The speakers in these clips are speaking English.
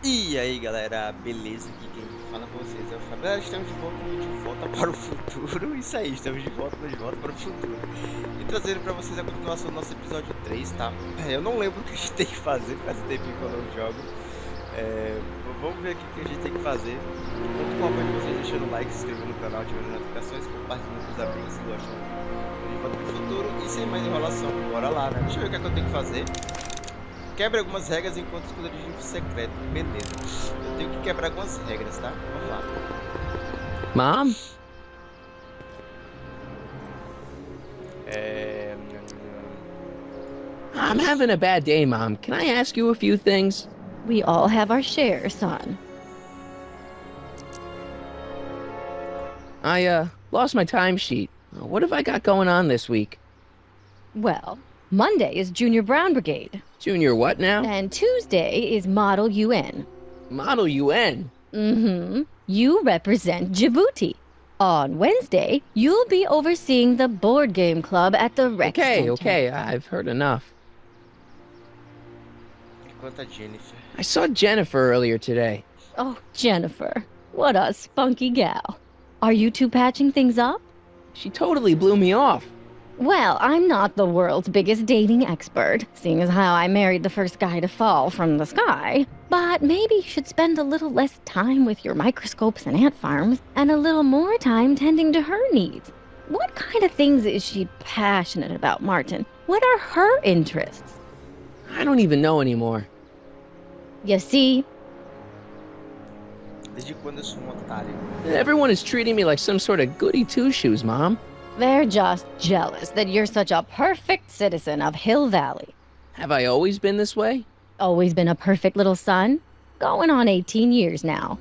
E aí galera, beleza? Aqui quem fala com vocês é o Fábio. Galera, estamos de volta para o futuro. Isso aí, estamos de volta para o futuro. E trazendo para vocês a continuação do nosso episódio 3, tá? Eu não lembro o que a gente tem que fazer, faz tempo que eu não jogo. Vamos ver aqui o que a gente tem que fazer. Conto com o apoio de vocês, deixando o like, se inscrevendo no canal, ativando as notificações, compartilhando com os amigos se gostam de volta para o futuro. E sem mais enrolação, bora lá, né? Deixa eu ver o que é que eu tenho que fazer. Quebre algumas regras enquanto escuta de livro secreto. Beleza. Eu tenho que quebrar algumas regras, tá? Vamos lá. Mom? I'm having a bad day, Mom. Can I ask you a few things? We all have our share, son. I, lost my timesheet. What have I got going on this week? Well, Monday is Junior Brown Brigade. Junior what now? And Tuesday is Model UN. Model UN? Mm-hmm. You represent Djibouti. On Wednesday, you'll be overseeing the board game club at the rec center. Okay, I've heard enough. Encontra Jennifer. I saw Jennifer earlier today. Oh, Jennifer. What a spunky gal. Are you two patching things up? She totally blew me off. Well, I'm not the world's biggest dating expert, seeing as how I married the first guy to fall from the sky. But maybe you should spend a little less time with your microscopes and ant farms, and a little more time tending to her needs. What kind of things is she passionate about, Martin? What are her interests? I don't even know anymore. You see? Desde quando eu sou otário? Everyone is treating me like some sort of goody two-shoes, Mom. They're just jealous that you're such a perfect citizen of Hill Valley. Have I always been this way? Always been a perfect little son? Going on 18 years now.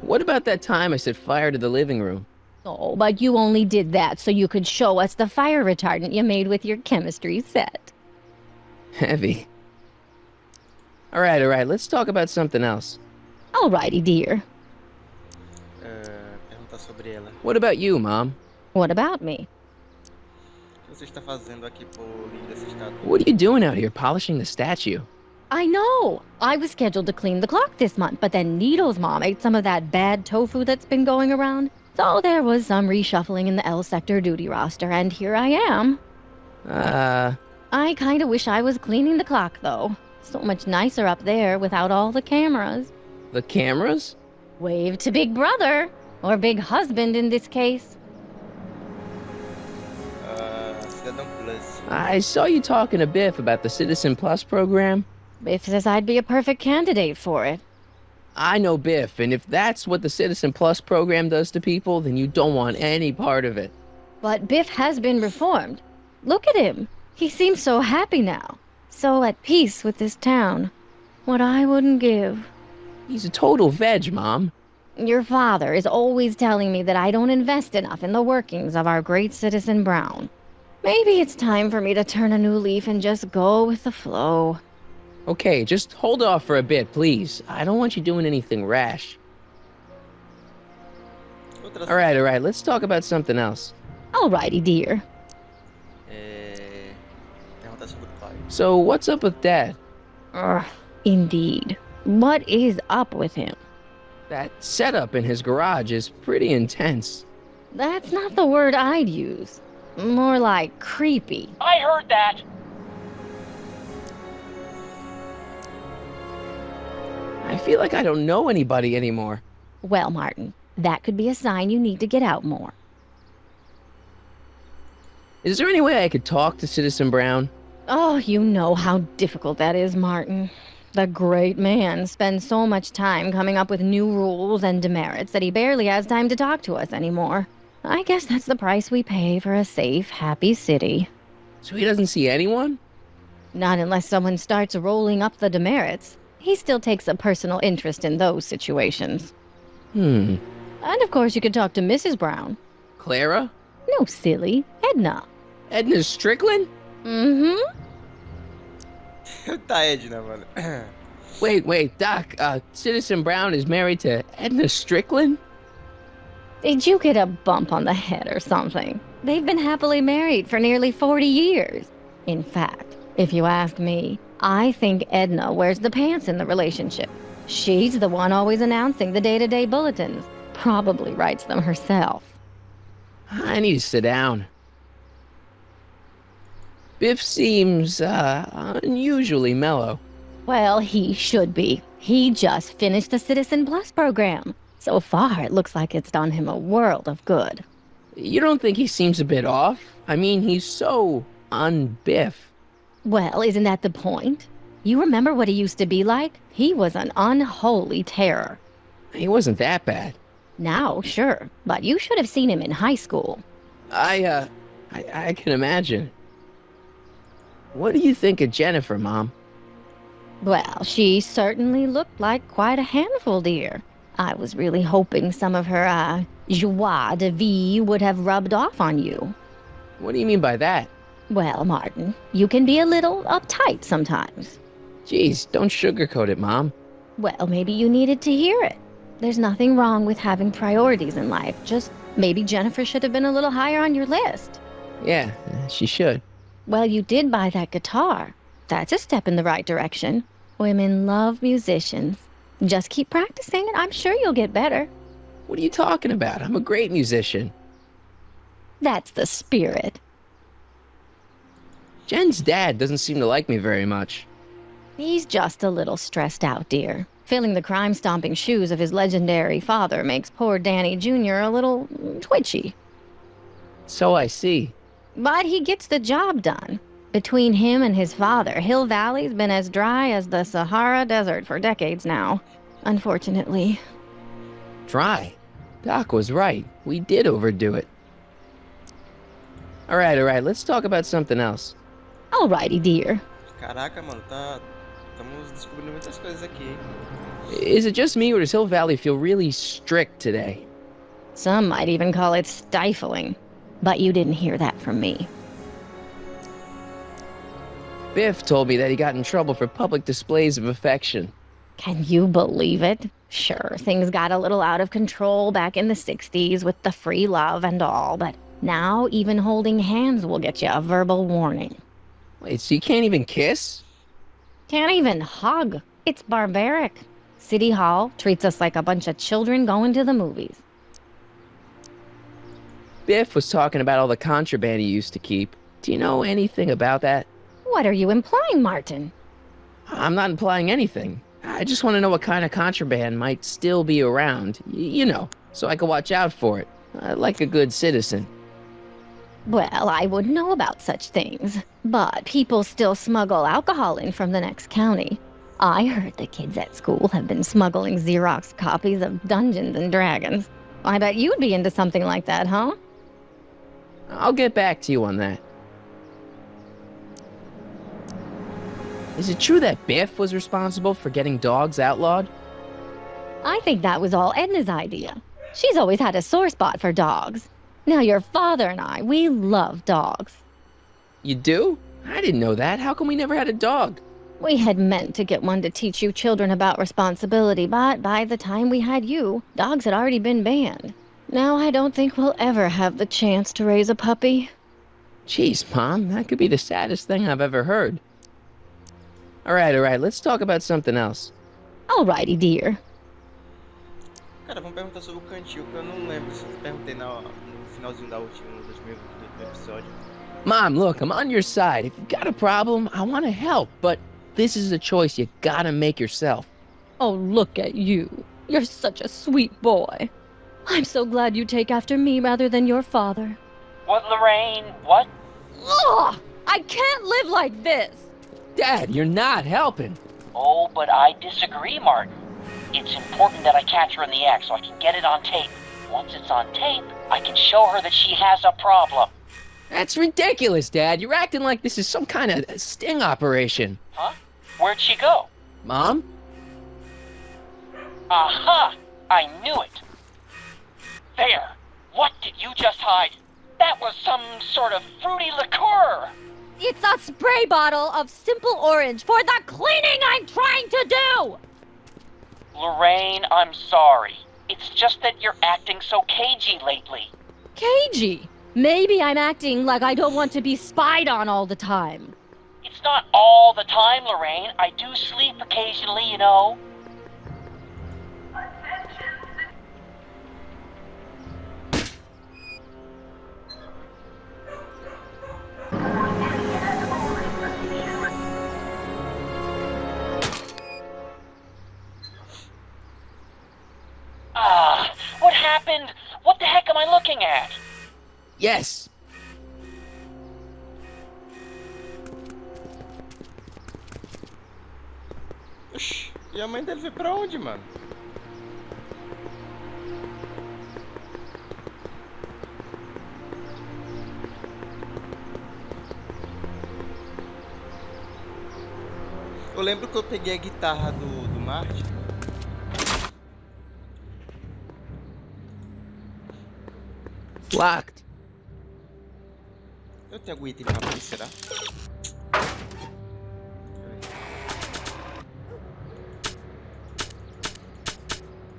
What about that time I set fire to the living room? Oh, but you only did that so you could show us the fire retardant you made with your chemistry set. Heavy. All right, let's talk about something else. Alrighty, dear. Perguntar sobre ela. What about you, Mom? What about me? O que você está fazendo aqui por livro dessa estátua? What are you doing out here polishing the statue? I know! I was scheduled to clean the clock this month, but then Needle's mom ate some of that bad tofu that's been going around. So there was some reshuffling in the L sector duty roster, and here I am. I kinda wish I was cleaning the clock, though. So much nicer up there without all the cameras. The cameras? Wave to Big Brother. Or Big Husband in this case. Cidadão Plus. I saw you talking to Biff about the Citizen Plus program. Biff says I'd be a perfect candidate for it. I know Biff, and if that's what the Citizen Plus program does to people, then you don't want any part of it. But Biff has been reformed. Look at him. He seems so happy now. So at peace with this town. What I wouldn't give. He's a total veg, Mom. Your father is always telling me that I don't invest enough in the workings of our great citizen Brown. Maybe it's time for me to turn a new leaf and just go with the flow. Okay, just hold off for a bit, please. I don't want you doing anything rash. All right, let's talk about something else. Alrighty, dear. Perguntar sobre o pai. So, what's up with Dad? Indeed. What is up with him? That setup in his garage is pretty intense. That's not the word I'd use. More like creepy. I heard that! I feel like I don't know anybody anymore. Well, Martin, that could be a sign you need to get out more. Is there any way I could talk to Citizen Brown? Oh, you know how difficult that is, Martin. The great man spends so much time coming up with new rules and demerits that he barely has time to talk to us anymore. I guess that's the price we pay for a safe, happy city. So he doesn't see anyone? Not unless someone starts rolling up the demerits. He still takes a personal interest in those situations. And of course you could talk to Mrs. Brown. Clara? No, silly. Edna. Edna Strickland? Mm-hmm. Tá, Edna, mano. Wait, Doc, Citizen Brown is married to Edna Strickland? Did you get a bump on the head or something? They've been happily married for nearly 40 years. In fact, if you ask me, I think Edna wears the pants in the relationship. She's the one always announcing the day-to-day bulletins. Probably writes them herself. I need to sit down. Biff seems, unusually mellow. Well, he should be. He just finished the Citizen Plus program. So far, it looks like it's done him a world of good. You don't think he seems a bit off? I mean, he's so un-Biff. Well, isn't that the point? You remember what he used to be like? He was an unholy terror. He wasn't that bad. Now, sure, but you should have seen him in high school. I can imagine. What do you think of Jennifer, Mom? Well, she certainly looked like quite a handful, dear. I was really hoping some of her, joie de vie would have rubbed off on you. What do you mean by that? Well, Martin, you can be a little uptight sometimes. Jeez, don't sugarcoat it, Mom. Well, maybe you needed to hear it. There's nothing wrong with having priorities in life, just maybe Jennifer should have been a little higher on your list. Yeah, she should. Well, you did buy that guitar. That's a step in the right direction. Women love musicians. Just keep practicing and I'm sure you'll get better. What are you talking about? I'm a great musician. That's the spirit. Jen's dad doesn't seem to like me very much. He's just a little stressed out, dear. Filling the crime-stomping shoes of his legendary father makes poor Danny Jr. a little twitchy. So I see. But he gets the job done. Between him and his father, Hill Valley's been as dry as the Sahara Desert for decades now. Unfortunately. Dry. Doc was right. We did overdo it. All right, let's talk about something else. Alrighty, dear. Caraca, mano, estamos descobrindo muitas coisas aqui, hein? Is it just me, or does Hill Valley feel really strict today? Some might even call it stifling. But you didn't hear that from me. Biff told me that he got in trouble for public displays of affection. Can you believe it? Sure, things got a little out of control back in the 60s with the free love and all, but now even holding hands will get you a verbal warning. Wait, so you can't even kiss? Can't even hug. It's barbaric. City Hall treats us like a bunch of children going to the movies. Biff was talking about all the contraband he used to keep. Do you know anything about that? What are you implying, Martin? I'm not implying anything. I just want to know what kind of contraband might still be around. You know, so I can watch out for it. Like a good citizen. Well, I wouldn't know about such things. But people still smuggle alcohol in from the next county. I heard the kids at school have been smuggling Xerox copies of Dungeons and Dragons. I bet you'd be into something like that, huh? I'll get back to you on that. Is it true that Biff was responsible for getting dogs outlawed? I think that was all Edna's idea. She's always had a sore spot for dogs. Now your father and I, we love dogs. You do? I didn't know that. How come we never had a dog? We had meant to get one to teach you children about responsibility, but by the time we had you, dogs had already been banned. Now I don't think we'll ever have the chance to raise a puppy. Jeez, Mom, that could be the saddest thing I've ever heard. All right, let's talk about something else. Alrighty, dear. Cara, vamos perguntar sobre o cantil, que eu não lembro se eu perguntei no finalzinho do último episódio. Mom, look, I'm on your side. If you've got a problem, I want to help, but this is a choice you gotta make yourself. Oh, look at you. You're such a sweet boy. I'm so glad you take after me rather than your father. What, Lorraine? What? Ugh! I can't live like this! Dad, you're not helping. Oh, but I disagree, Martin. It's important that I catch her in the act so I can get it on tape. Once it's on tape, I can show her that she has a problem. That's ridiculous, Dad. You're acting like this is some kind of sting operation. Huh? Where'd she go? Mom? Aha! I knew it! There! What did you just hide? That was some sort of fruity liqueur! It's a spray bottle of simple orange for the cleaning I'm trying to do! Lorraine, I'm sorry. It's just that you're acting so cagey lately. Cagey? Maybe I'm acting like I don't want to be spied on all the time. It's not all the time, Lorraine. I do sleep occasionally, you know. What happened? What the heck am I looking at? Yes! Oxi, e a mãe dele foi pra onde, mano? Eu lembro que eu peguei a guitarra do Marty. Locked. Eu tenho algum item pra abrir, será?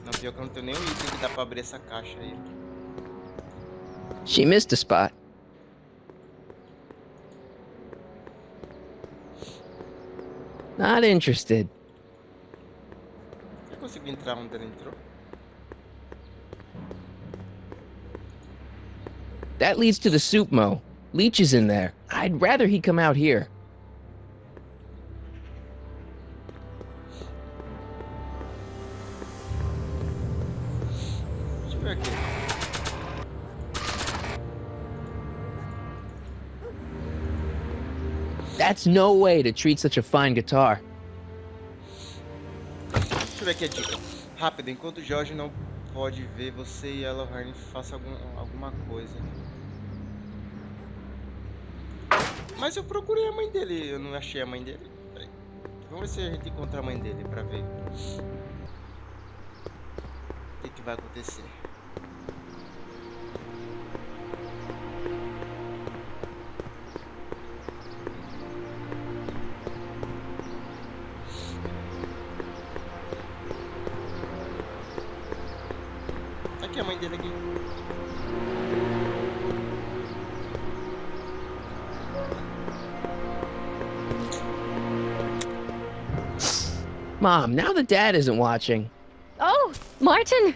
Não, pior que eu não tenho nenhum item que dá pra abrir essa caixa aí. She missed a spot. Not interested. Eu consigo entrar onde ela entrou? That leads to the soup mo. Leech is in there. I'd rather he come out here. Deixa eu ver aqui. That's no way to treat such a fine guitar. Deixa eu ver aqui a dica. Rápido, enquanto o Jorge não pode ver, você e a Lorraine façam alguma coisa. Mas eu procurei a mãe dele, eu não achei a mãe dele. Peraí. Vamos ver se a gente encontra a mãe dele pra ver o que vai acontecer. Aqui a mãe dele aqui. Mom, now that Dad isn't watching. Oh, Martin!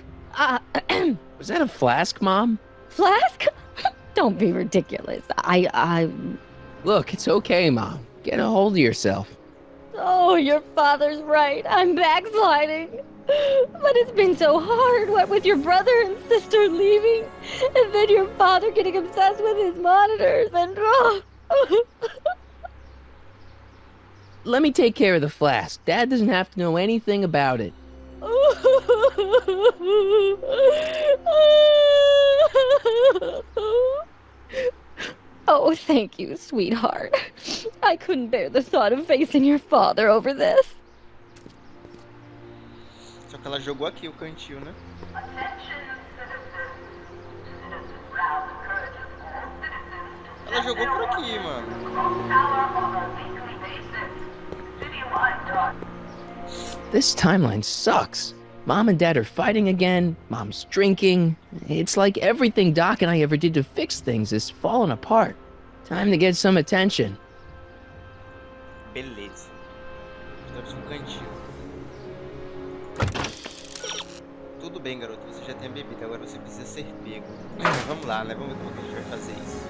Was that a flask, Mom? Flask? Don't be ridiculous. Look, it's okay, Mom. Get a hold of yourself. Oh, your father's right. I'm backsliding. But it's been so hard, what with your brother and sister leaving, and then your father getting obsessed with his monitors, and Let me take care of the flask. Dad doesn't have to know anything about it. Oh, thank you, sweetheart. I couldn't bear the thought of facing your father over this. Só que ela jogou aqui o cantil, né? Ela jogou por aqui, mano. This timeline sucks. Mom and Dad are fighting again. Mom's drinking. It's like everything Doc and I ever did to fix things is falling apart. Time to get some attention. Beleza. Estamos no cantil. Tudo bem, garoto. Você já tem bebido. Agora você precisa ser pego. Vamos lá, né? Vamos ver como que a gente vai fazer isso.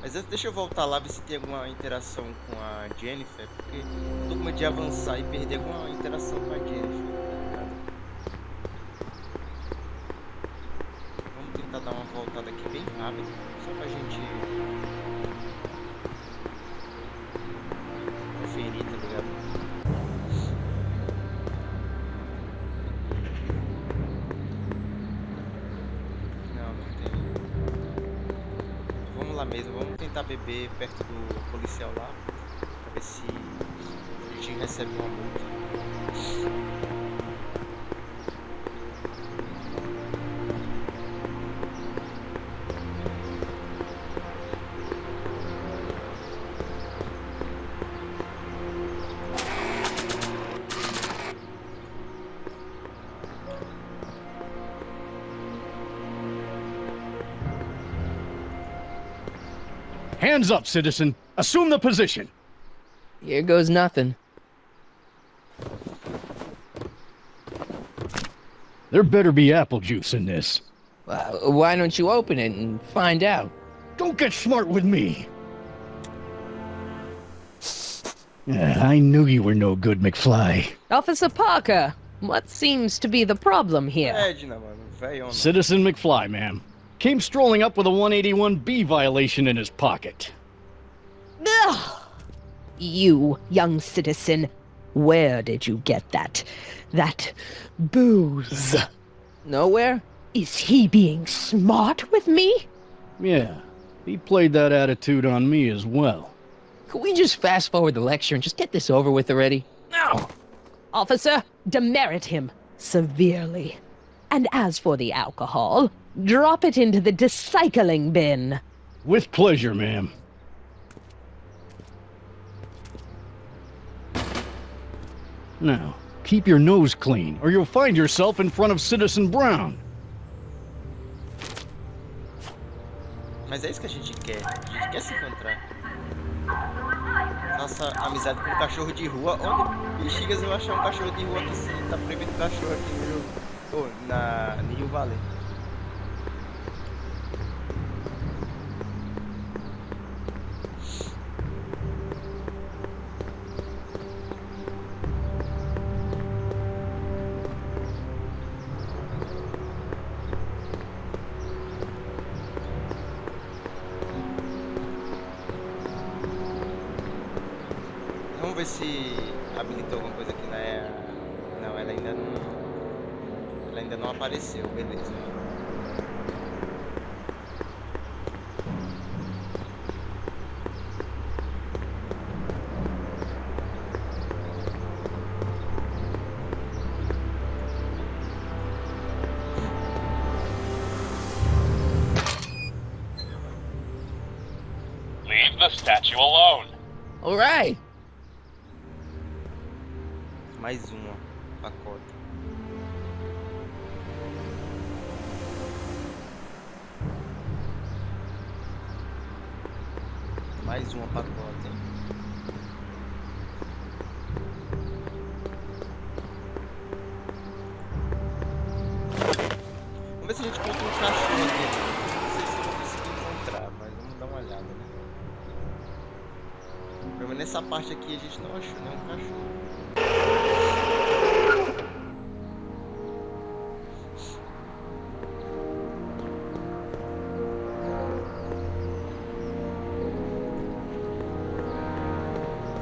Mas antes, deixa eu voltar lá, ver se tem alguma interação com a Jennifer, porque eu tô com medo de avançar e perder alguma interação com a Jennifer. Vamos tentar dar uma voltada aqui bem rápido, só pra gente conferir, tá ligado? Mesmo, vamos tentar beber perto do policial lá, pra ver se a gente recebe uma multa. Hands up, citizen. Assume the position. Here goes nothing. There better be apple juice in this. Why don't you open it and find out? Don't get smart with me. I knew you were no good, McFly. Officer Parker, what seems to be the problem here? Edna, mano. Velhona. Citizen McFly, ma'am. Came strolling up with a 181B violation in his pocket. Ugh. You, young citizen, where did you get that booze? Nowhere? Is he being smart with me? Yeah, he played that attitude on me as well. Could we just fast forward the lecture and just get this over with already? No. Officer, demerit him severely. And as for the alcohol, drop it into the recycling bin. With pleasure, ma'am. Now, keep your nose clean, or you'll find yourself in front of Citizen Brown. Mas é isso que a gente quer. A gente quer se encontrar. Faça amizade com um cachorro de rua. Onde bexigas eu vou achar um cachorro de rua que se tá proibindo cachorro aqui no Rio, no Rio Valley. Vamos ver se habilitou alguma coisa aqui na... Não, ela ainda não apareceu, beleza. Leave the statue alone. All right. Mais uma pacote. Mais uma pacote, hein? Vamos ver se a gente encontra um cachorro aqui. Não sei se eu vou conseguir encontrar, mas vamos dar uma olhada, né? Pelo menos nessa parte aqui a gente não achou nenhum cachorro.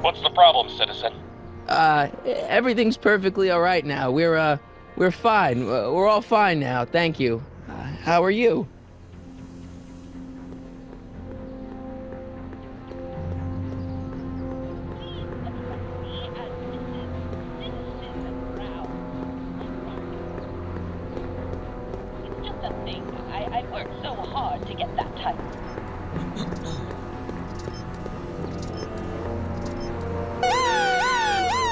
What's the problem, citizen? Everything's perfectly all right now. We're fine. We're all fine now, thank you. How are you? It's just a thing. I worked so hard to get that title.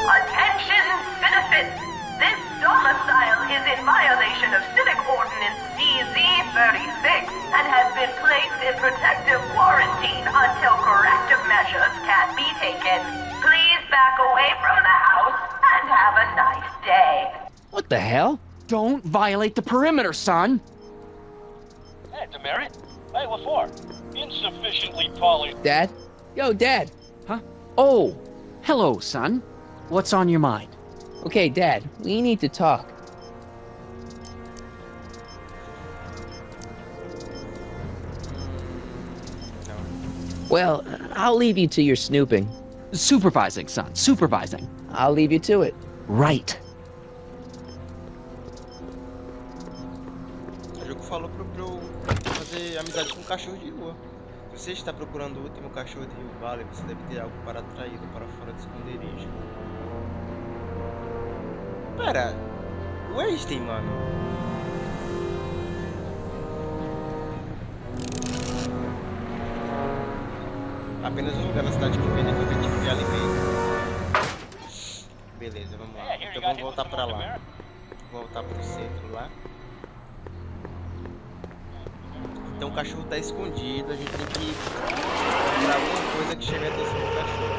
Attention, citizens! This domicile is in violation of Civic Ordinance CZ-36 and has been placed in protective quarantine until corrective measures can be taken. Please back away from the house and have a nice day. What the hell? Don't violate the perimeter, son. Hey, demerit? Hey, what for? Insufficiently polished. Dad? Yo, Dad. Huh? Oh, hello, son. What's on your mind? Okay, Dad, we need to talk. Well, I'll leave you to your snooping. Supervising, son. Supervising. I'll leave you to it. Right. O jogo falou pra eu fazer amizade com um cachorro de rua. Se você está procurando o último cachorro de Rio Valley, você deve ter algo para atraí-lo para fora do esconderijo. Pera, o Einstein, mano. Apenas um lugar na cidade que vende todo tipo de alimento. Beleza, vamos lá. Então vamos voltar pra lá. Voltar pro centro lá. Então o cachorro tá escondido, a gente tem que procurar alguma coisa que chame a atenção do cachorro.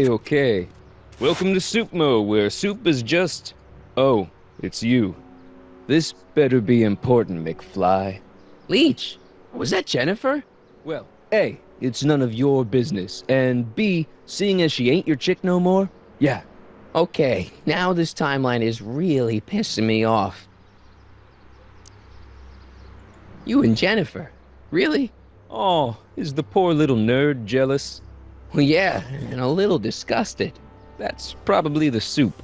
Okay. Welcome to Soup Mo, where soup is just... Oh, it's you. This better be important, McFly. Leech, was that Jennifer? Well, A, it's none of your business, and B, seeing as she ain't your chick no more, yeah. Okay, now this timeline is really pissing me off. You and Jennifer? Really? Oh, is the poor little nerd jealous? Well, yeah, and a little disgusted. That's probably the soup.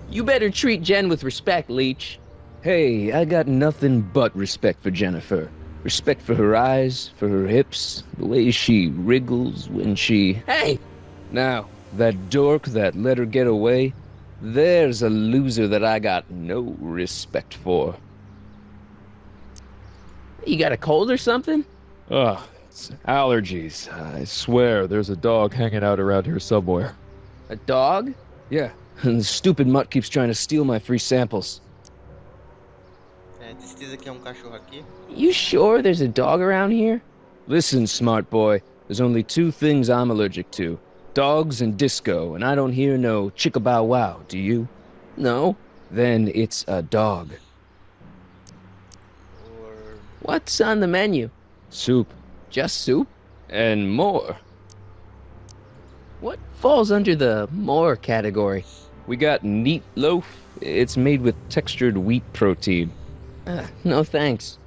You better treat Jen with respect, Leech. Hey, I got nothing but respect for Jennifer. Respect for her eyes, for her hips, the way she wriggles when she... Hey! Now, that dork that let her get away, there's a loser that I got no respect for. You got a cold or something? Ugh, it's allergies. I swear there's a dog hanging out around here somewhere. A dog? Yeah, and the stupid mutt keeps trying to steal my free samples. É, tem certeza que é cachorro aqui? You sure there's a dog around here? Listen, smart boy, there's only two things I'm allergic to. Dogs and disco, and I don't hear no chicka-bow-wow, do you? No. Then it's a dog. Or... What's on the menu? Soup. Just soup? And more. What falls under the more category? We got neat loaf. It's made with textured wheat protein. No thanks.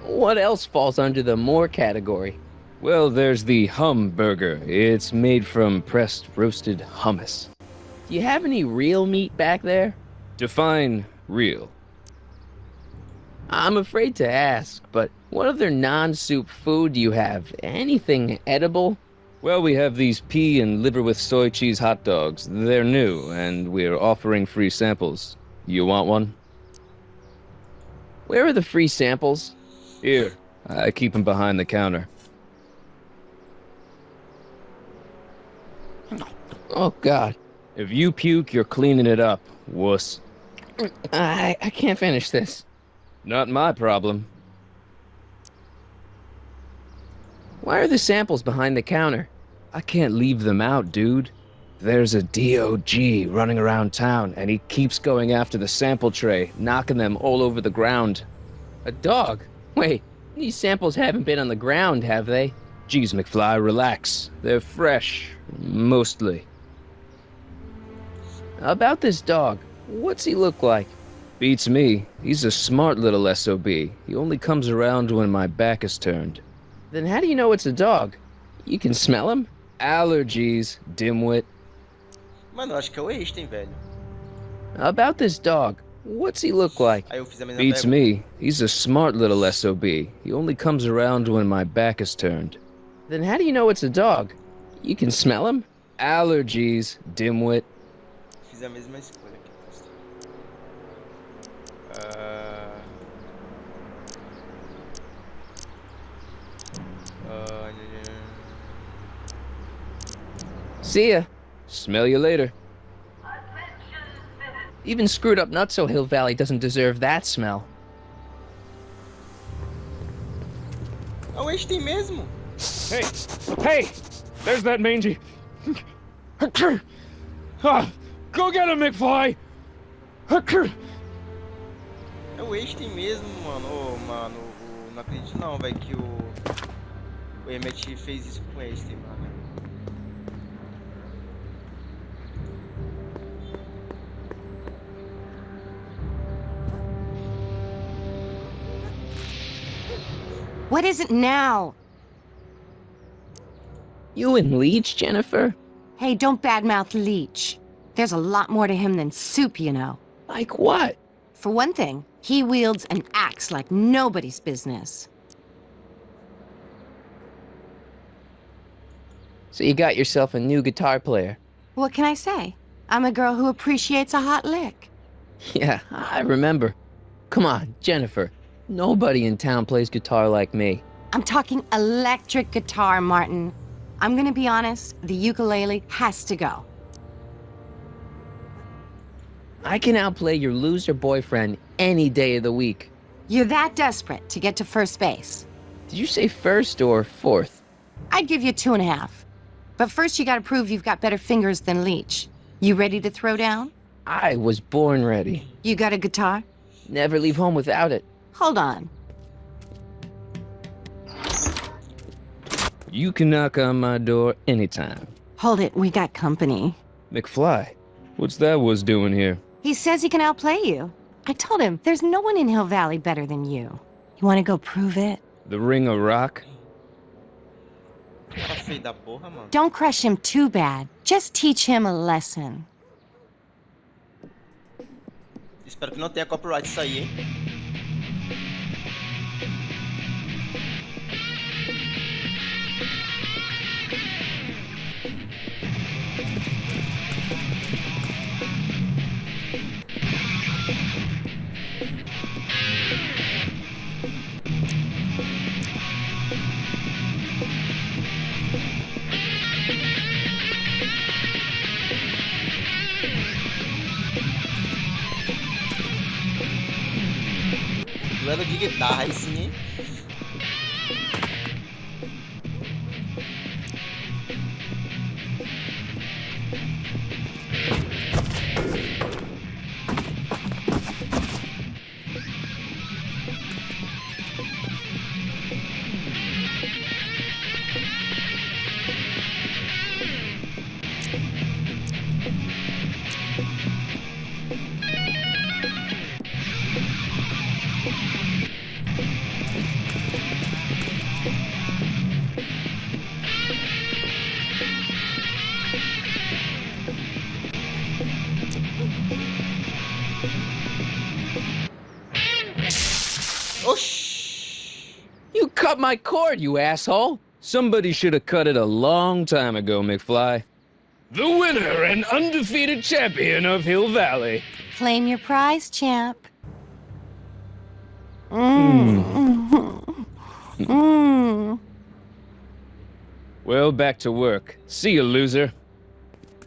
What else falls under the more category? Well, there's the hum burger. It's made from pressed roasted hummus. Do you have any real meat back there? Define real. I'm afraid to ask, but what other non-soup food do you have? Anything edible? Well, we have these pea and liver with soy cheese hot dogs. They're new, and we're offering free samples. You want one? Where are the free samples? Here. I keep them behind the counter. Oh, God. If you puke, you're cleaning it up, wuss. I can't finish this. Not my problem. Why are the samples behind the counter? I can't leave them out, dude. There's a DOG running around town, and he keeps going after the sample tray, knocking them all over the ground. A dog? Wait, these samples haven't been on the ground, have they? Geez, McFly, relax. They're fresh. Mostly. About this dog, what's he look like? Beats me. He's a smart little SOB. He only comes around when my back is turned. Then how do you know it's a dog? You can smell him? Allergies, dimwit. Mano, eu acho que é o Einstein, velho. About this dog, what's he look like? Aí eu fiz a mesma Beats pergunta. me. He's a smart little SOB. He only comes around when my back is turned. Then how do you know it's a dog? You can smell him? Allergies, dimwit. Fiz a mesma escolha aqui. See ya. Smell you later. Even screwed up Nutso Hill Valley doesn't deserve that smell. É o Einstein mesmo. Hey! There's that mangy. Go get him, McFly! É o Einstein mesmo, mano. Ô, mano, não acredito não, velho, que o Emmett fez isso com o Einstein, mano. What is it now? You and Leech, Jennifer? Hey, don't badmouth Leech. There's a lot more to him than soup, you know. Like what? For one thing, he wields an axe like nobody's business. So you got yourself a new guitar player. What can I say? I'm a girl who appreciates a hot lick. Yeah, I remember. Come on, Jennifer. Nobody in town plays guitar like me. I'm talking electric guitar, Martin. I'm gonna be honest, the ukulele has to go. I can outplay your loser boyfriend any day of the week. You're that desperate to get to first base. Did you say first or fourth? I'd give you 2.5. But first you gotta prove you've got better fingers than Leech. You ready to throw down? I was born ready. You got a guitar? Never leave home without it. Hold on. You can knock on my door anytime. Hold it, we got company. McFly, what's that was doing here? He says he can outplay you. I told him there's no one in Hill Valley better than you. You wanna go prove it? The ring of rock? Cara feio da porra, mano. Don't crush him too bad. Just teach him a lesson. Espero que não tenha copyright isso aí, hein? Duelo de guitarra, aí sim, hein? You cut my cord, you asshole! Somebody should have cut it a long time ago, McFly. The winner and undefeated champion of Hill Valley. Claim your prize, champ. Well, back to work. See you, loser.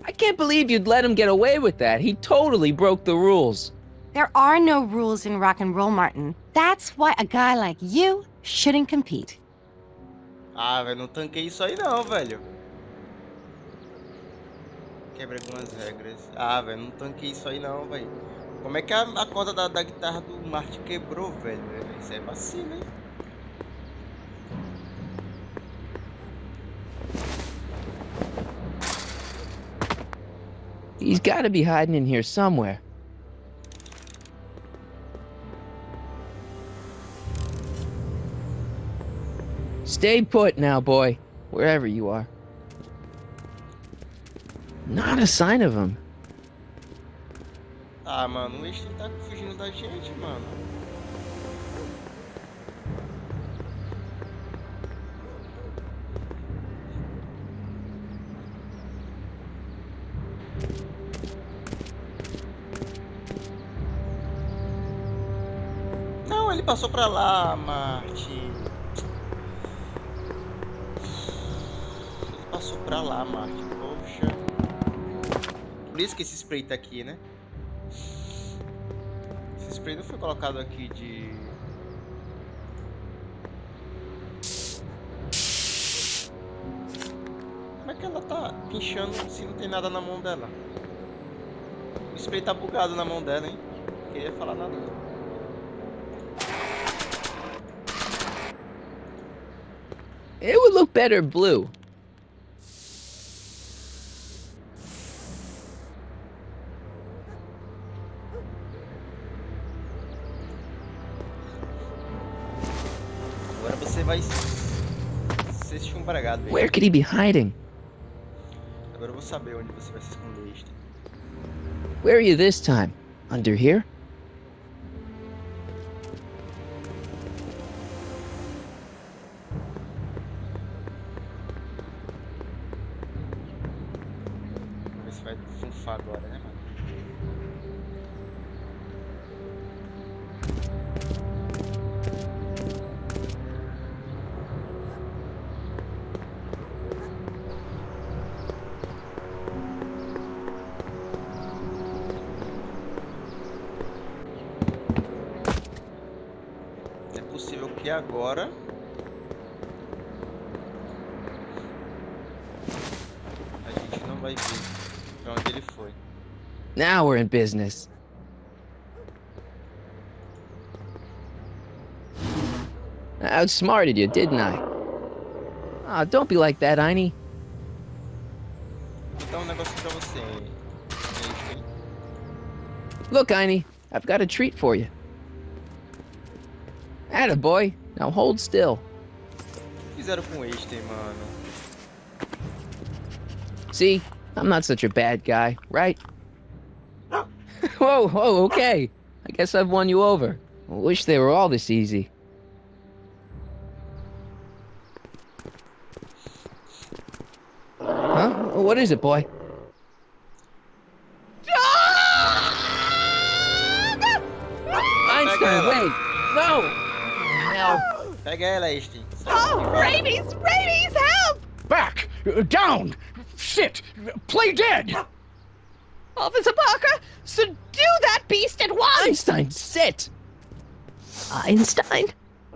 I can't believe you'd let him get away with that. He totally broke the rules. There are no rules in rock and roll, Martin. That's why a guy like you shouldn't compete. Ah, velho, não tanquei isso aí não, velho. Quebrei algumas regras. Ah, velho, não tanquei isso aí não, velho. Como é que a corda da guitarra do Marty quebrou, velho? Isso é vacilo, hein? He's gotta be hiding in here somewhere. Stay put now, boy. Wherever you are. Not a sign of him. Ah, mano, o Eixo tá fugindo da gente, mano. Não, ele passou pra lá, Marty. Ele passou pra lá, Marty. Poxa. Por isso que esse spray tá aqui, né? Esse spray não foi colocado aqui de... Como é que ela tá pinchando se não tem nada na mão dela? O spray tá bugado na mão dela, hein? Não queria falar nada não. It would look better blue. Agora você vai ser chumbragado, velho. Where could he be hiding? Agora eu vou saber onde você vai se esconder, este. Where are you this time? Under here? Vamos ver se vai funfar agora, né, mano? que agora a gente não vai ver pra onde ele foi. Now we're in business. I outsmarted you, didn't I? Ah, don't be like that, Einie. Vou dar um negócio pra você. Einstein. Look, Einie, I've got a treat for you. Attaboy. Now hold still. O que fizeram com o Einstein, mano? See, I'm not such a bad guy, right? Whoa, whoa, okay. I guess I've won you over. Wish they were all this easy. Huh? What is it, boy? Einstein, wait! No! No. Pega ela, Einstein. Oh, rabies! Rabies, help! Back! Down! Sit! Play dead! Officer Parker, subdue that beast at once! Einstein, sit! Einstein?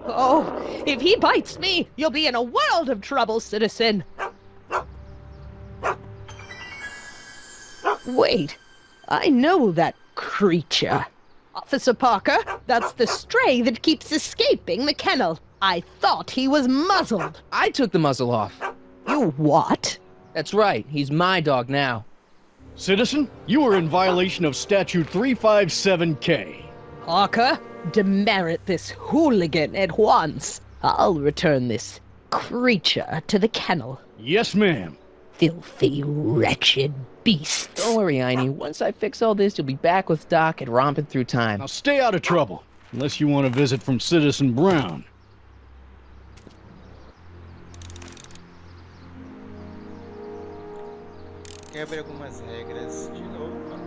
Oh, if he bites me, you'll be in a world of trouble, citizen. Wait, I know that creature. Officer Parker, that's the stray that keeps escaping the kennel. I thought he was muzzled. I took the muzzle off. You what? That's right, he's my dog now. Citizen, you are in violation of Statute 357K. Parker, demerit this hooligan at once. I'll return this creature to the kennel. Yes, ma'am. Filthy, wretched beasts. Don't worry, Einie. Once I fix all this, you'll be back with Doc and romping through time. Now stay out of trouble, unless you want a visit from Citizen Brown. Quebre algumas regras de novo, mano.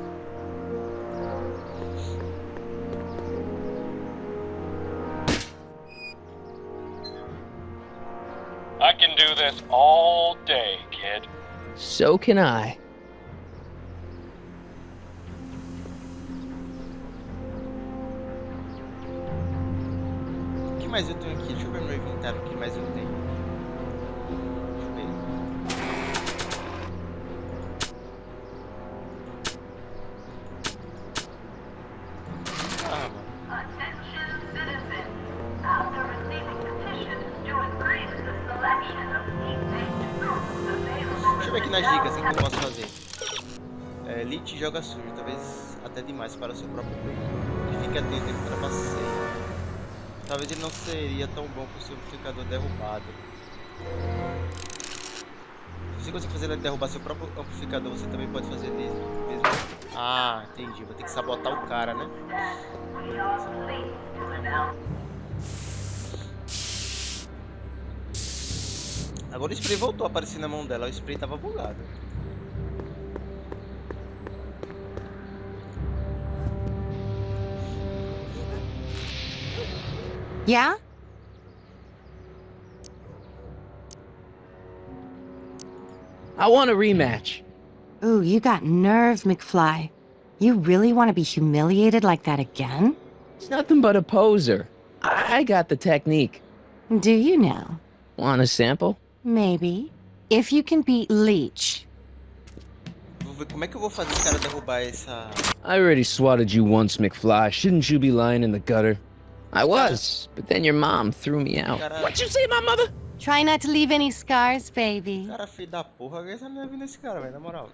I can do this all day, kid. So can I. O que mais eu tenho aqui? Deixa eu ver no meu inventário o que mais eu tenho. Deixa eu ver. Ah, mano. Attention citizens. After receiving petitions to increase the selection of meat-based foods available. Deixa eu ver aqui nas dicas o que eu posso fazer. Elite joga sujo, talvez até demais para o seu próprio bem. E fique atento, ele trapaceia. Talvez ele não seria tão bom com o seu amplificador derrubado. Se você conseguir fazer ele derrubar seu próprio amplificador, você também pode fazer mesmo. Ah, entendi. Vou ter que sabotar o cara, né? Agora o spray voltou a aparecer na mão dela. O spray tava bugado. Yeah? I want a rematch. Ooh, you got nerve, McFly. You really want to be humiliated like that again? It's nothing but a poser. I got the technique. Do you now? Want a sample? Maybe. If you can beat Leech. Vou ver como é que eu vou fazer esse cara derrubar essa... I already swatted you once, McFly. Shouldn't you be lying in the gutter? I was, but then your mom threw me out. Cara... What'd you say, my mother? Try not to leave any scars, baby. Cara filho da porra, alguém tá me vindo esse cara, velho, na moral.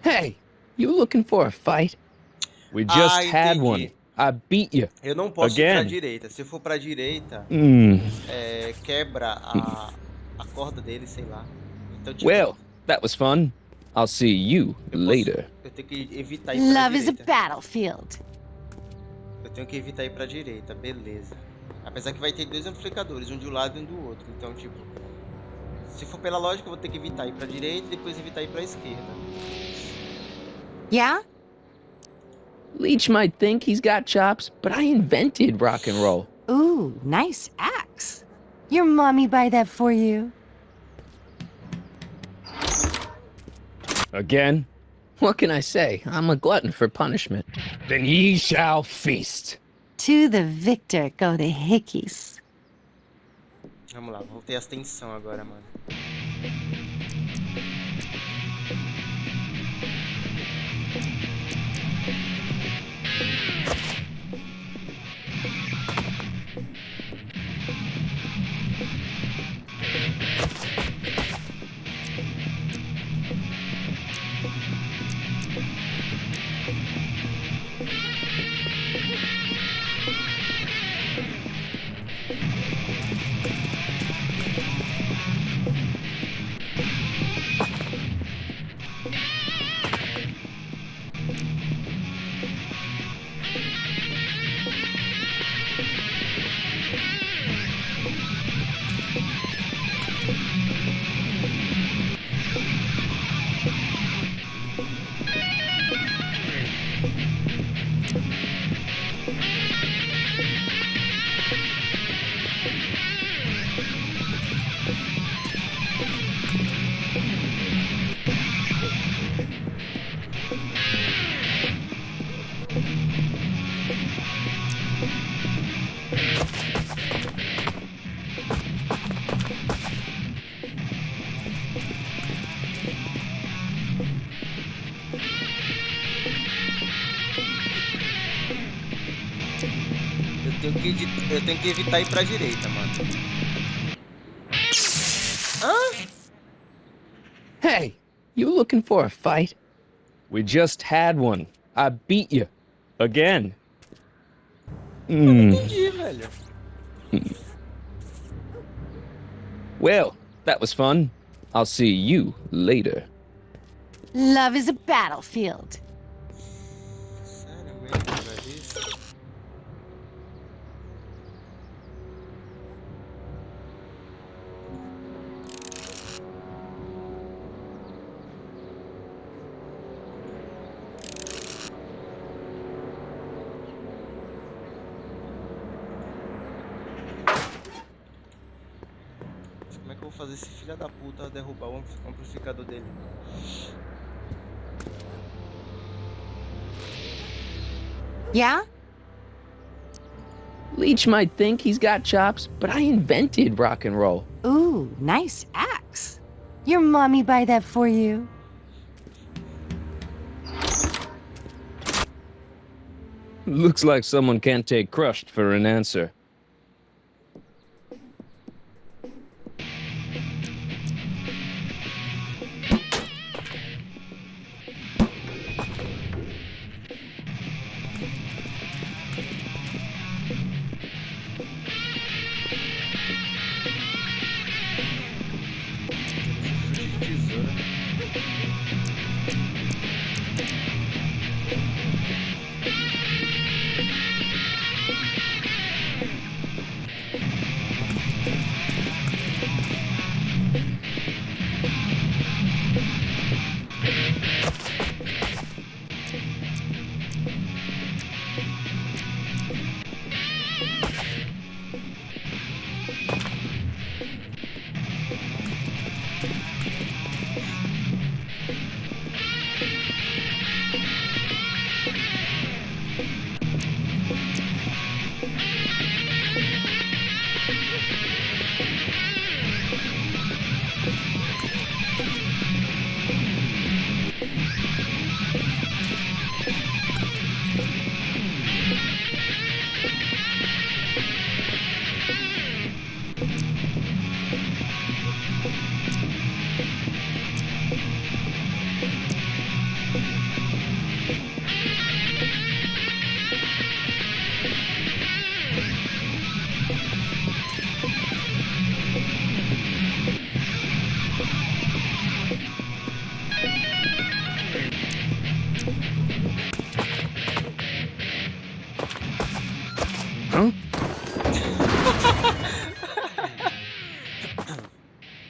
Hey, you looking for a fight? We just had entendi. one. I beat you. Eu não posso ir pra Again. direita. Se eu for pra direita, quebra a corda dele, sei lá. Então, tipo, Well, that was fun. I'll see you later. eu tenho que evitar ir pra Love is a direita. battlefield. Eu tenho que evitar ir pra direita, beleza. Apesar que vai ter dois amplificadores, um de um lado e um do outro. Então, tipo, se for pela lógica, eu vou ter que evitar ir pra direita e depois evitar ir pra esquerda. Yeah? Leech might think he's got chops, but I invented rock and roll. Ooh, nice axe. Your mommy buy that for you? Again? What can I say? I'm a glutton for punishment. Then ye shall feast. To the victor go the hickeys. Vamos lá, voltei a tensão agora, mano. Eu tenho que evitar ir pra direita, mano. Hã? Hey, you looking for a fight? We just had one. I beat you. Again. Entendi, velho. Well, that was fun. I'll see you later. Love is a battlefield. Sério mesmo, velho, isso? Como é que eu vou fazer esse filho da puta derrubar o amplificador dele? Yeah? Leech might think he's got chops, but I invented rock and roll. Ooh, nice axe. Your mommy buy that for you? Looks like someone can't take crushed for an answer.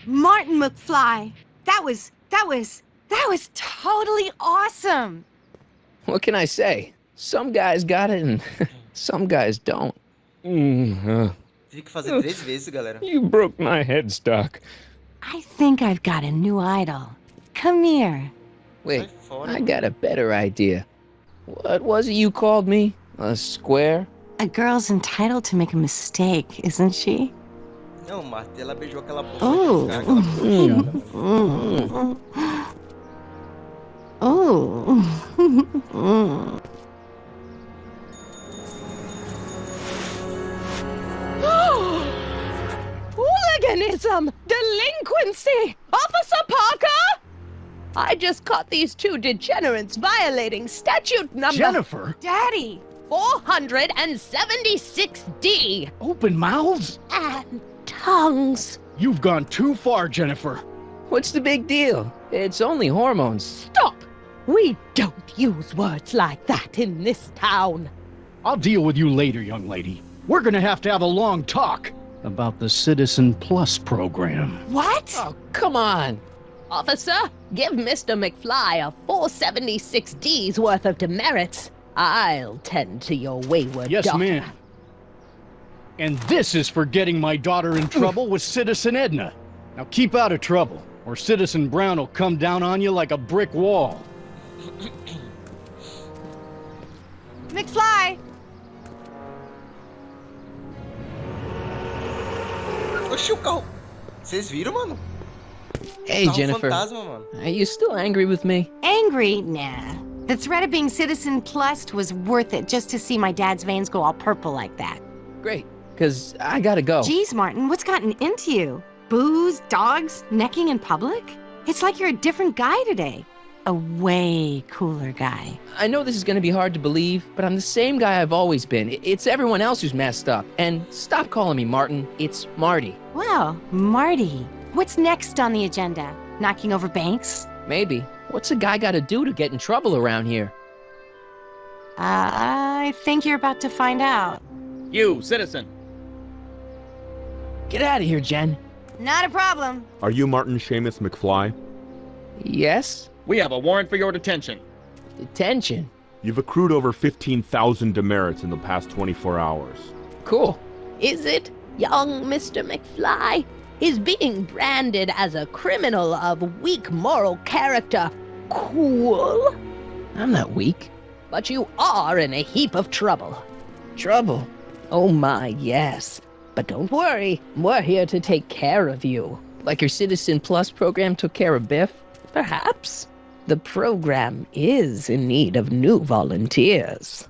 Martin McFly. That was totally awesome. What can I say? Some guys got it and some guys don't. Tive que fazer 3 vezes, galera. You broke my headstock. I think I've got a new idol. Come here. Wait, Sai fora. I got a better idea. What was it you called me? A square? A girl's entitled to make a mistake, isn't she? Não, Marta, ela beijou aquela boca. Oh. Aquela Oh. Hooliganism! Delinquency! Officer Parker! I just caught these 2 degenerates violating statute number Jennifer! Daddy! 476D. Open mouths? And tongues. You've gone too far, Jennifer. What's the big deal? It's only hormones. Stop! We don't use words like that in this town. I'll deal with you later, young lady. We're gonna have to have a long talk about the Citizen Plus program. What? Oh, come on. Officer, give Mr. McFly a 476D's worth of demerits. I'll tend to your wayward Yes, daughter. ma'am. And this is for getting my daughter in trouble with Citizen Edna. Now keep out of trouble, or Citizen Brown will come down on you like a brick wall. McFly! Oxi, o carro. Vocês viram, mano? Hey, Carro Jennifer. fantasma, mano. Are you still angry with me? Angry? Nah. The threat of being Citizen Plus was worth it just to see my dad's veins go all purple like that. Great, because I gotta go. Geez, Martin, what's gotten into you? Booze, dogs, necking in public? It's like you're a different guy today. A way cooler guy. I know this is gonna be hard to believe, but I'm the same guy I've always been. It's everyone else who's messed up. And stop calling me Martin. It's Marty. Well, Marty, what's next on the agenda? Knocking over banks? Maybe. What's a guy gotta do to get in trouble around here? I think you're about to find out. You, citizen. Get out of here, Jen. Not a problem. Are you Martin Seamus McFly? Yes? We have a warrant for your detention. Detention? You've accrued over 15,000 demerits in the past 24 hours. Cool. Is it, young Mr. McFly? Is being branded as a criminal of weak moral character cool? I'm not weak. But you are in a heap of trouble. Trouble? Oh my, yes. But don't worry, we're here to take care of you. Like your Citizen Plus program took care of Biff? Perhaps. The program is in need of new volunteers.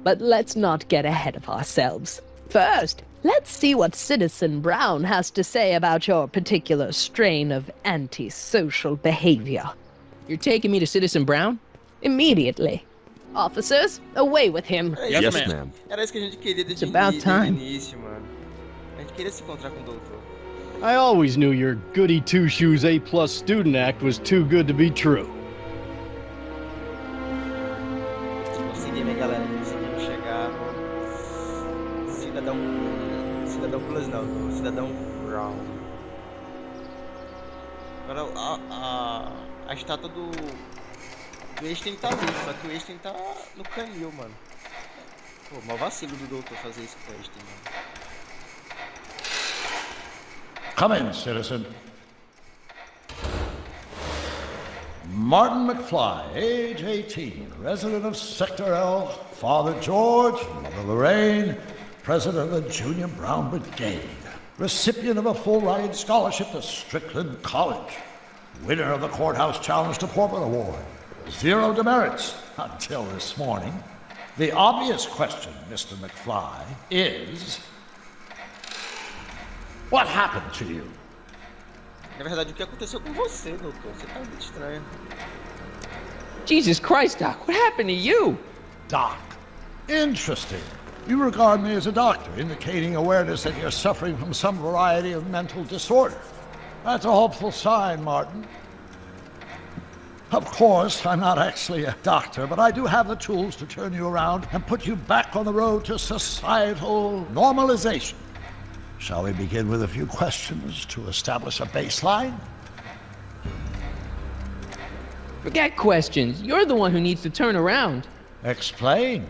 But let's not get ahead of ourselves. First, let's see what Citizen Brown has to say about your particular strain of antisocial behavior. You're taking me to Citizen Brown? Immediately. Officers, away with him. Yes, ma'am. Era isso que a gente queria desde It's about time. o início, mano. A gente queria se encontrar com o doutor. I always knew your goody two-shoes A+ student act was too good to be true. Consegui, minha galera. Conseguimos chegar no Cidadão. Cidadão Plus não, no Cidadão Brown. Agora a estátua do Einstein tá ali, só que o Einstein tá no canil, mano. Pô, mó vacilo do doutor fazer isso com o Einstein, mano. Come in, citizen. Martin McFly, age 18, resident of Sector L, Father George, Mother Lorraine, president of the Junior Brown Brigade, recipient of a full-ride scholarship to Strickland College, winner of the Courthouse Challenge to Portland Award, 0 demerits until this morning. The obvious question, Mr. McFly, is... what happened to you? Na verdade, o que aconteceu com você, doutor? Você tá muito estranho. Jesus Christ, Doc, what happened to you? Doc. Interesting. You regard me as a doctor, indicating awareness that you're suffering from some variety of mental disorder. That's a hopeful sign, Martin. Of course, I'm not actually a doctor, but I do have the tools to turn you around and put you back on the road to societal normalization. Shall we begin with a few questions to establish a baseline? Forget questions. You're the one who needs to turn around. Explain.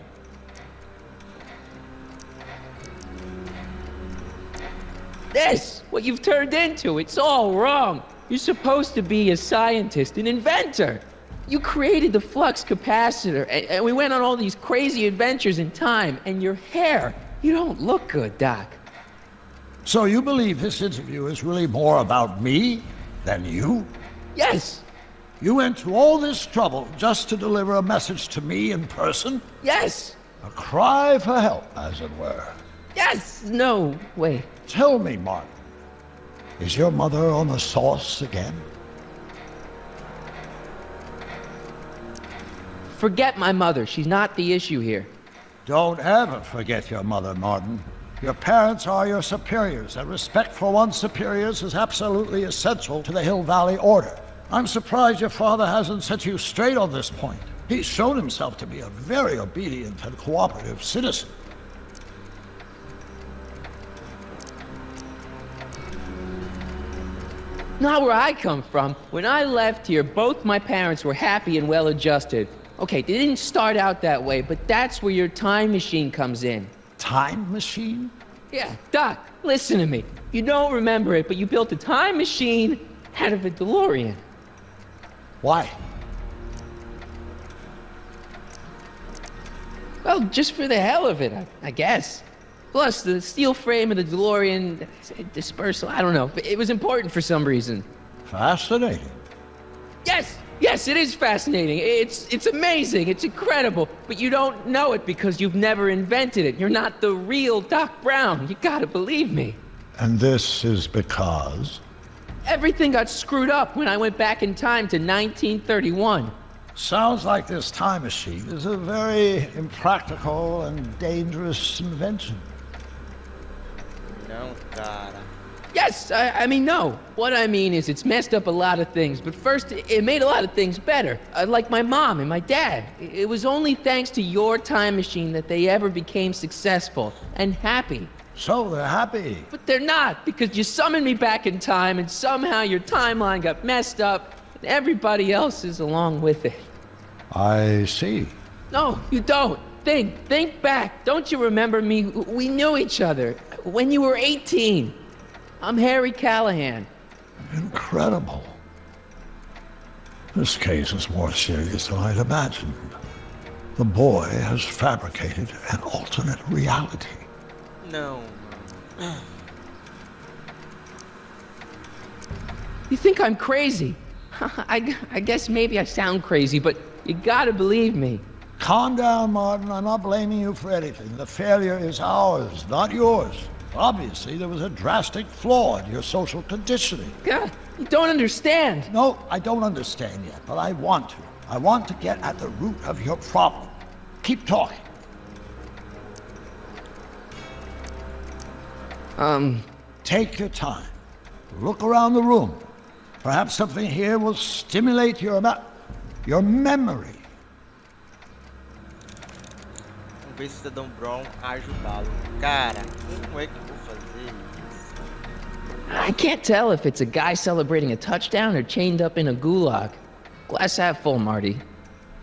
This, what you've turned into, it's all wrong. You're supposed to be a scientist, an inventor. You created the flux capacitor, and we went on all these crazy adventures in time, and your hair, you don't look good, Doc. So you believe this interview is really more about me than you? Yes. You went to all this trouble just to deliver a message to me in person? Yes. A cry for help, as it were. Yes. No, wait. Tell me, Martin, is your mother on the sauce again? Forget my mother. She's not the issue here. Don't ever forget your mother, Martin. Your parents are your superiors, and respect for one's superiors is absolutely essential to the Hill Valley Order. I'm surprised your father hasn't set you straight on this point. He's shown himself to be a very obedient and cooperative citizen. Not where I come from. When I left here, both my parents were happy and well-adjusted. Okay, they didn't start out that way, but that's where your time machine comes in. Time machine? Yeah, Doc, listen to me. You don't remember it, but you built a time machine out of a DeLorean. Why? Well, just for the hell of it, I guess. Plus, the steel frame of the DeLorean, dispersal, I don't know. It was important for some reason. Fascinating. Yes, it is fascinating. It's amazing. It's incredible. But you don't know it because you've never invented it. You're not the real Doc Brown. You gotta believe me. And this is because? Everything got screwed up when I went back in time to 1931. Sounds like this time machine is a very impractical and dangerous invention. Não, cara. Yes, I mean, no. What I mean is it's messed up a lot of things, but first, it made a lot of things better. Like my mom and my dad. It was only thanks to your time machine that they ever became successful and happy. So they're happy. But they're not, because you summoned me back in time, and somehow your timeline got messed up, and everybody else is along with it. I see. No, you don't. Think back. Don't you remember me? We knew each other when you were 18. I'm Harry Callahan. Incredible. This case is more serious than I'd imagined. The boy has fabricated an alternate reality. Não. You think I'm crazy? I guess maybe I sound crazy, but you gotta believe me. Calm down, Martin. I'm not blaming you for anything. The failure is ours, not yours. Obviously, there was a drastic flaw in your social conditioning. God, you don't understand. No, I don't understand yet, but I want to. I want to get at the root of your problem. Keep talking. Take your time. Look around the room. Perhaps something here will stimulate your memory. Vamos ver se o Cidadão Brown ajudá-lo. Cara, como é que eu vou fazer isso? I can't tell if it's a guy celebrating a touchdown or chained up in a gulag. Glass half full, Marty.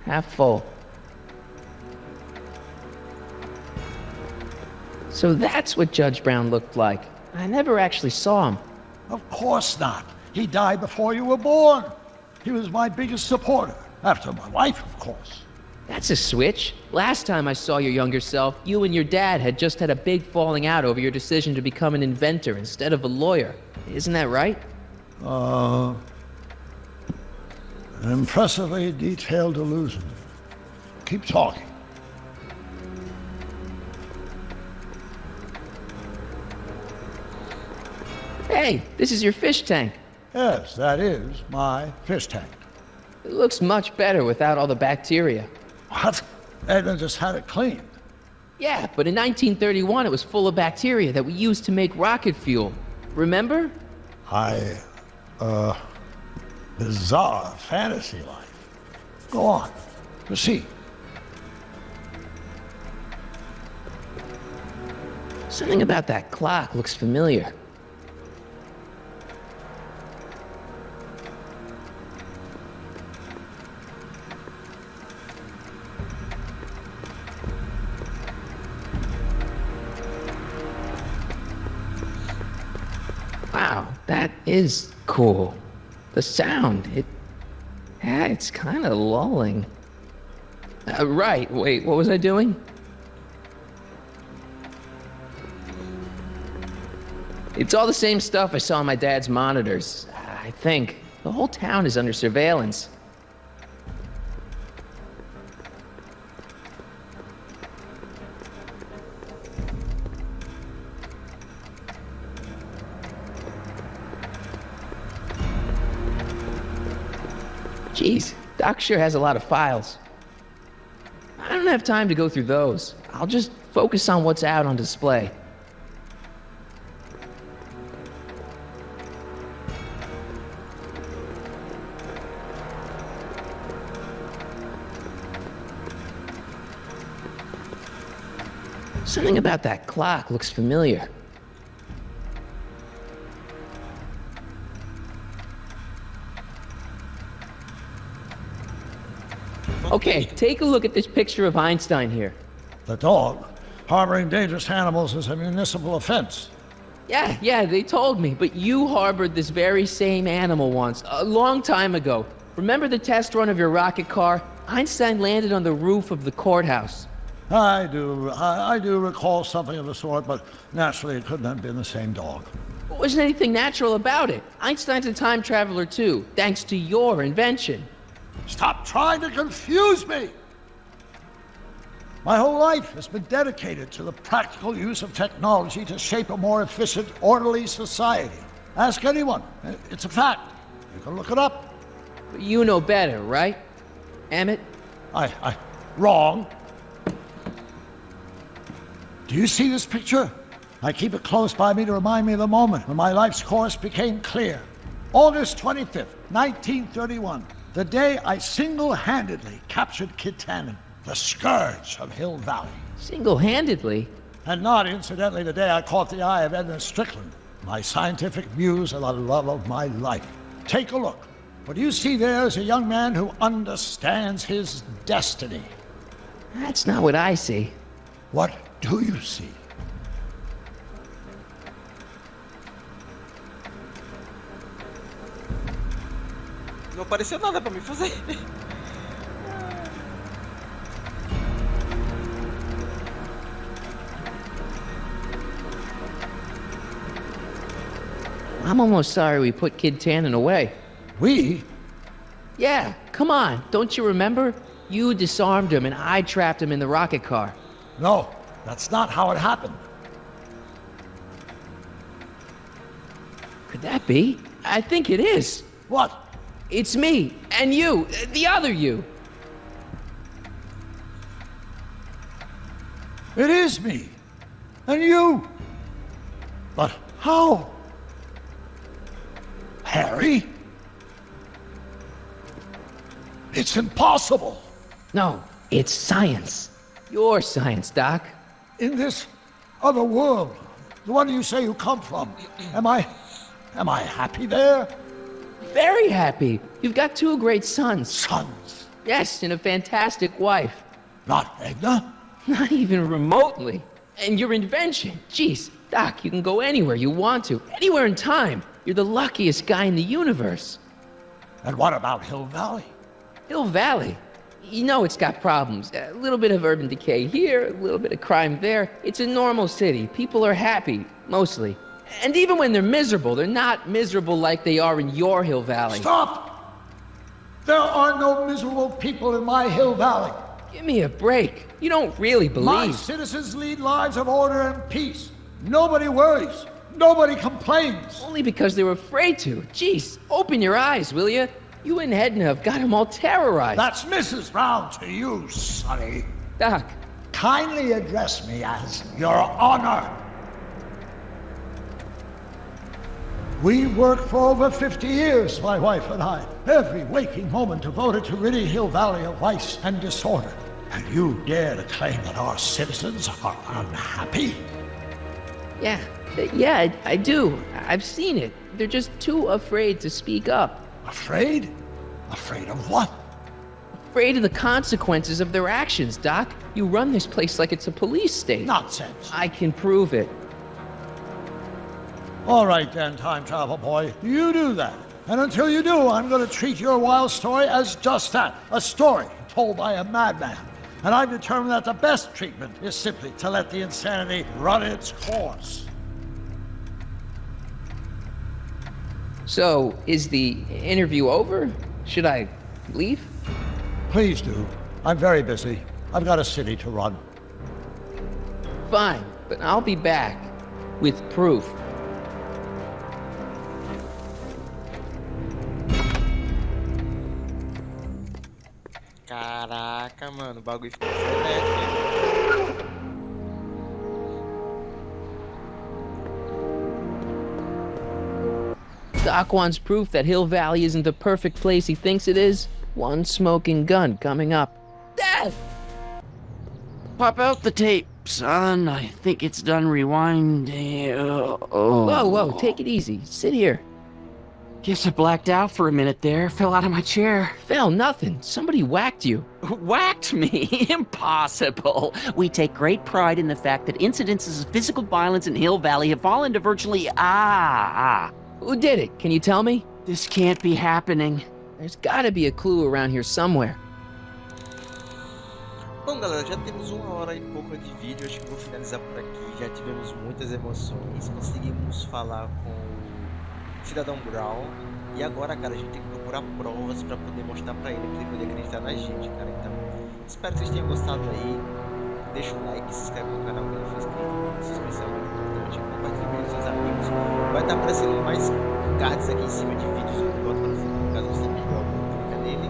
Half full. So that's what Judge Brown looked like. I never actually saw him. Of course not. He died before you were born. He was my biggest supporter, after my wife, of course. That's a switch. Last time I saw your younger self, you and your dad had just had a big falling out over your decision to become an inventor instead of a lawyer. Isn't that right? An impressively detailed illusion. Keep talking. Hey, this is your fish tank. Yes, that is my fish tank. It looks much better without all the bacteria. What? Edna just had it cleaned. Yeah, but in 1931 it was full of bacteria that we used to make rocket fuel. Remember? Bizarre fantasy life. Go on. Proceed. Something about that clock looks familiar. Wow, that is cool. The sound, it's kind of lulling. Right, wait, what was I doing? It's all the same stuff I saw on my dad's monitors. I think. The whole town is under surveillance. Jeez, Doc sure has a lot of files. I don't have time to go through those. I'll just focus on what's out on display. Something about that clock looks familiar. Okay, take a look at this picture of Einstein here. The dog. Harboring dangerous animals is a municipal offense. Yeah, they told me, but you harbored this very same animal once, a long time ago. Remember the test run of your rocket car? Einstein landed on the roof of the courthouse. I do recall something of the sort, but naturally it couldn't have been the same dog. There wasn't anything natural about it. Einstein's a time traveler too, thanks to your invention. Stop trying to confuse me! My whole life has been dedicated to the practical use of technology to shape a more efficient, orderly society. Ask anyone. It's a fact. You can look it up. But you know better, right, Emmett? Wrong. Do you see this picture? I keep it close by me to remind me of the moment when my life's course became clear. August 25th, 1931. The day I single-handedly captured Kid Tannen, the scourge of Hill Valley. Single-handedly? And not incidentally the day I caught the eye of Edna Strickland, my scientific muse and the love of my life. Take a look. What you see there is a young man who understands his destiny. That's not what I see. What do you see? Não apareceu nada pra mim fazer. I'm almost sorry we put Kid Tannen away. We? Yeah, come on. Don't you remember? You disarmed him and I trapped him in the rocket car. No, that's not how it happened. Could that be? I think it is. What? It's me and you, the other you. It is me and you. But how? Harry? It's impossible. No, it's science. Your science, Doc. In this other world, the one you say you come from, am I happy there? Very happy. You've got two great sons. Sons? Yes, and a fantastic wife. Not Edna? Not even remotely. And your invention. Jeez, Doc, you can go anywhere you want to. Anywhere in time. You're the luckiest guy in the universe. And what about Hill Valley? Hill Valley? You know it's got problems. A little bit of urban decay here, a little bit of crime there. It's a normal city. People are happy, mostly. And even when they're miserable, they're not miserable like they are in your Hill Valley. Stop! There are no miserable people in my Hill Valley. Give me a break. You don't really believe. My citizens lead lives of order and peace. Nobody worries. Nobody complains. Only because they were afraid to. Jeez, open your eyes, will you? You and Edna have got them all terrorized. That's Mrs. Brown to you, Sonny. Doc. Kindly address me as Your Honor. We worked for over 50 years, my wife and I. Every waking moment devoted to ridding Hill Valley of vice and disorder. And you dare to claim that our citizens are unhappy? Yeah, I do. I've seen it. They're just too afraid to speak up. Afraid? Afraid of what? Afraid of the consequences of their actions, Doc. You run this place like it's a police state. Nonsense. I can prove it. All right then, time travel boy. You do that. And until you do, I'm going to treat your wild story as just that, a story told by a madman. And I've determined that the best treatment is simply to let the insanity run its course. So, is the interview over? Should I leave? Please do. I'm very busy. I've got a city to run. Fine, but I'll be back with proof. Caraca, mano, o bagulho ficou frenético, hein? Doc wants proof that Hill Valley isn't the perfect place he thinks it is. One smoking gun coming up. Death! Pop out the tape, son. I think it's done rewinding. Whoa, take it easy. Sit here. Guess I blacked out for a minute there. Fell out of my chair. Fell nothing. Somebody whacked you. Whacked me? Impossible. We take great pride in the fact that incidences of physical violence in Hill Valley have fallen to virtually Who did it? Can you tell me? This can't be happening. There's gotta be a clue around here somewhere. Bom, galera, já temos 1h e pouco de vídeo. Acho que vou finalizar por aqui. Já tivemos muitas emoções. Conseguimos falar com o Cidadão Brown. E agora, cara, a gente tem que procurar provas pra poder mostrar pra ele poder acreditar na gente, cara. Então, espero que vocês tenham gostado aí. Deixa o like, se inscreve no canal quem não for inscrito. Se inscrever é muito importante. Compartilhe com seus amigos. Vai estar aparecendo mais cards aqui em cima de vídeos do Volta para o Futuro, caso você perdeu algum, clica nele.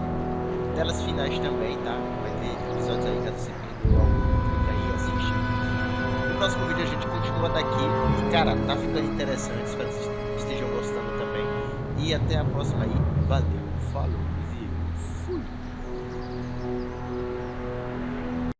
Telas finais também, tá? Vai ter episódios aí, caso você perdeu algum, clica aí e assiste. No próximo vídeo a gente continua daqui. E cara, tá ficando interessante, espero que vocês estejam gostando também. E até a próxima aí. Valeu, falou!